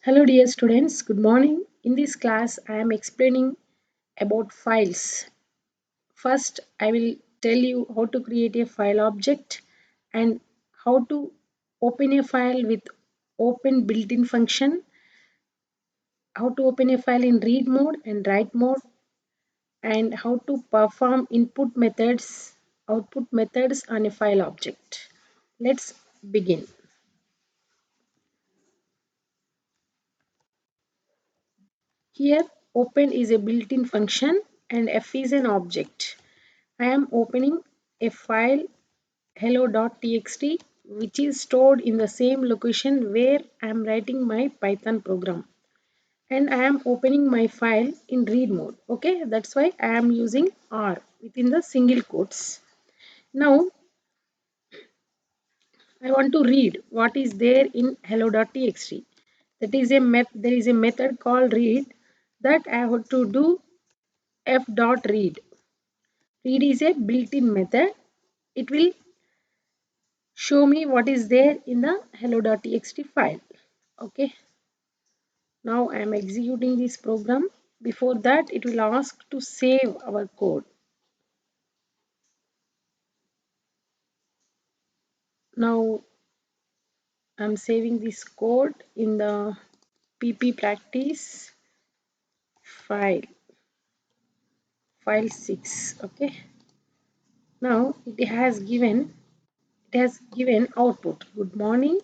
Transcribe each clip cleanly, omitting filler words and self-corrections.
Hello dear students, good morning. In this class I am explaining about files. First I will tell you how to create a file object and how to open a file with open built-in function, how to open a file in read mode and write mode, and how to perform input methods, output methods on a file object. Let's begin. Here open is a built-in function and f is an object. I am opening a file hello.txt which is stored in the same location where I am writing my Python program, and I am opening my file in read mode. Okay, that's why I am using R within the single quotes. Now I want to read what is there in hello.txt. That is there is a method called read that I have to do f.read. Read is a built-in method. It will show me what is there in the hello.txt file. Okay, now I am executing this program. Before that, it will ask to save our code. Now I am saving this code in the pp practice file 6. Okay, now it has given output good morning.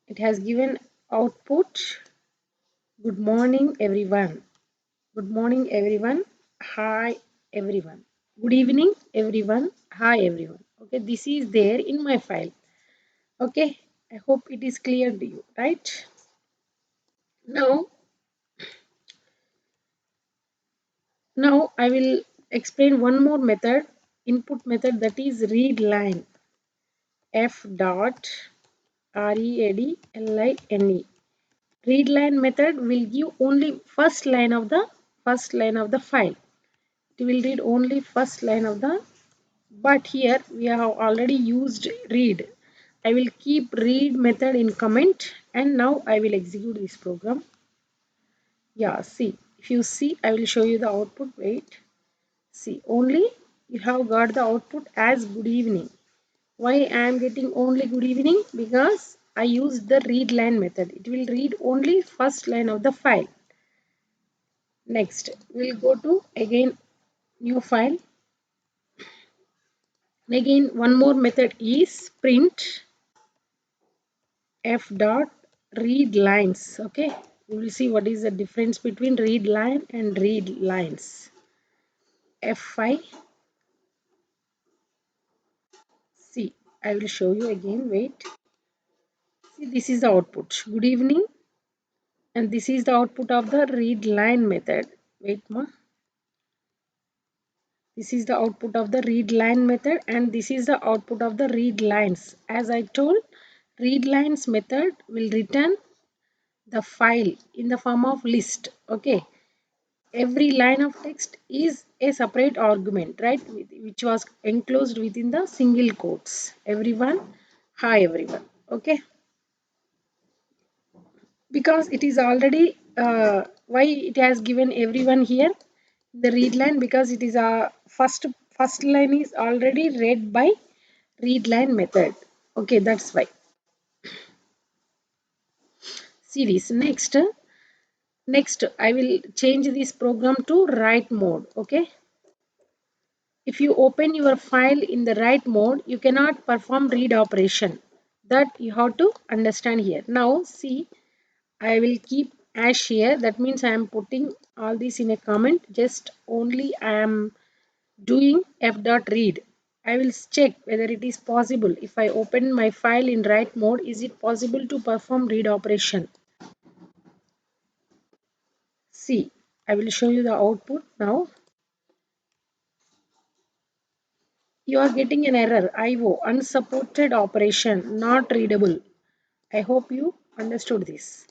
It has given output good morning everyone. Good morning, everyone. Hi, everyone. Good evening, everyone. Hi, everyone. Okay, this is there in my file. Okay, I hope it is clear to you, right? Now, now I will explain one more method, input method, that is read line. F dot readline. Read line method will give only first line of the file. It will read only first line of the, but here we have already used read. I will keep read method in comment, and now I will execute this program. Yeah, see, if you see, I will show you the output. Wait, see, only you have got the output as good evening. Why I am getting only good evening? Because I used the read line method. It will read only first line of the file. Next, we'll go to again new file. Again, one more method is print f dot read lines. Okay, we will see what is the difference between read line and read lines. F5. See, I will show you again. Wait. See, this is the output. Good evening, and this is the output of the read line method. Wait, ma. This is the output of the read line method, and this is the output of the read lines. As I told, read lines method will return the file in the form of list. Okay, every line of text is a separate argument, right, which was enclosed within the single quotes. Everyone, hi everyone. Okay, because it is already why it has given everyone here the read line, because it is a first line is already read by read line method. Okay, that's why. See this. Next I will change this program to write mode. Okay, if you open your file in the write mode, you cannot perform read operation. That you have to understand here. Now see, I will keep as here. That means I am putting all this in a comment. Just only I am doing f.read. I will check whether it is possible. If I open my file in write mode, is it possible to perform read operation? See, I will show you the output now. You are getting an error. IO unsupported operation not readable. I hope you understood this.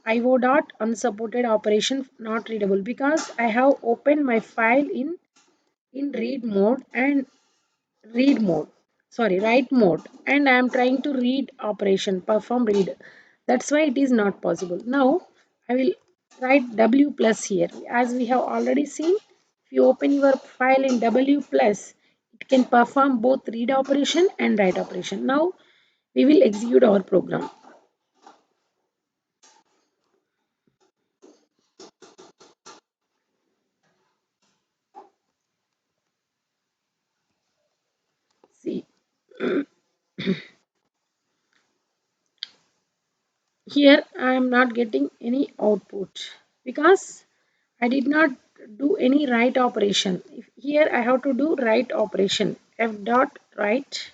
IO dot unsupported operation not readable, because I have opened my file in read mode and read mode. Sorry, write mode, and I am trying to read operation, perform read. That's why it is not possible. Now I will write W plus here. As we have already seen, if you open your file in W plus, it can perform both read operation and write operation. Now we will execute our program. See, here I am not getting any output because I did not do any write operation. Here I have to do write operation. F dot write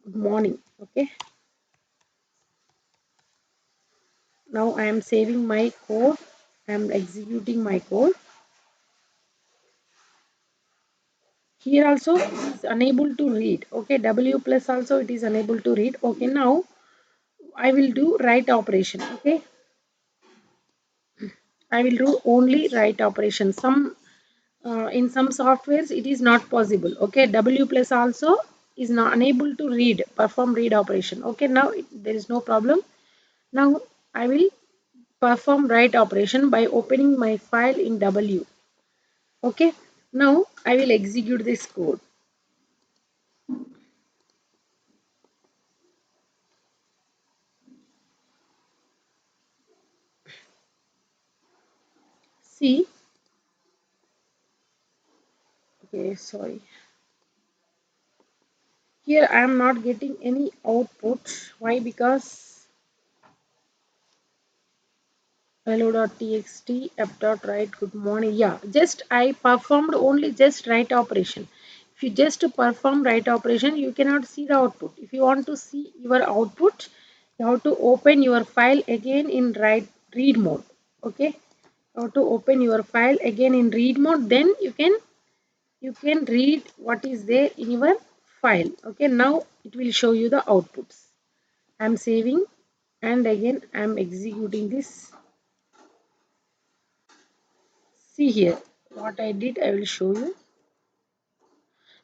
good morning. Okay. Now I am saving my code. I am executing my code. Here also it is unable to read. Okay, W plus also it is unable to read. Okay, now I will do write operation. Okay, I will do only write operation. Some in some softwares it is not possible. Okay, W plus also is not unable to read, perform read operation. Okay, now there is no problem. Now I will perform write operation by opening my file in W. Okay, now I will execute this code. See, okay, sorry. Here I am not getting any output. Why? Because hello.txt f.write good morning. Yeah, just I performed only just write operation. If you just perform write operation, you cannot see the output. If you want to see your output, you have to open your file again in write read mode. Okay, you have to open your file again in read mode. Then you can read what is there in your file. Okay, now it will show you the outputs. I'm saving and again I'm executing this. See here what I did, I will show you.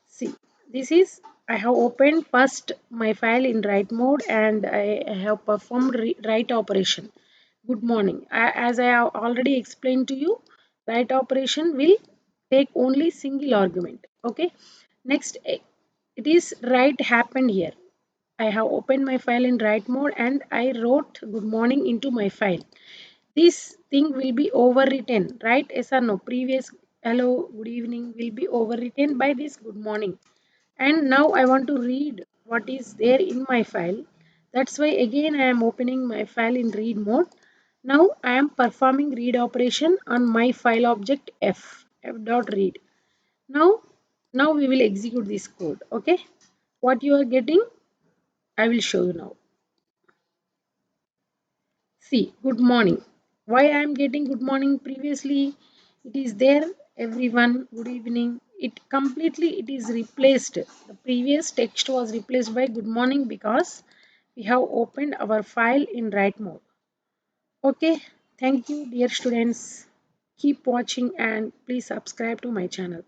See, this is I have opened first my file in write mode and I have performed write operation. Good morning. As I have already explained to you, write operation will take only single argument. Okay. Next, it is write happened here. I have opened my file in write mode and I wrote good morning into my file. This thing will be overwritten, right? Yes or no? Previous hello, good evening will be overwritten by this good morning. And now I want to read what is there in my file. That's why again I am opening my file in read mode. Now I am performing read operation on my file object f.read. Now, now we will execute this code. Okay. What you are getting, I will show you now. See, good morning. Why I am getting good morning previously? It is there, everyone, good evening. It is replaced. The previous text was replaced by good morning because we have opened our file in write mode. Okay, thank you, dear students. Keep watching and please subscribe to my channel.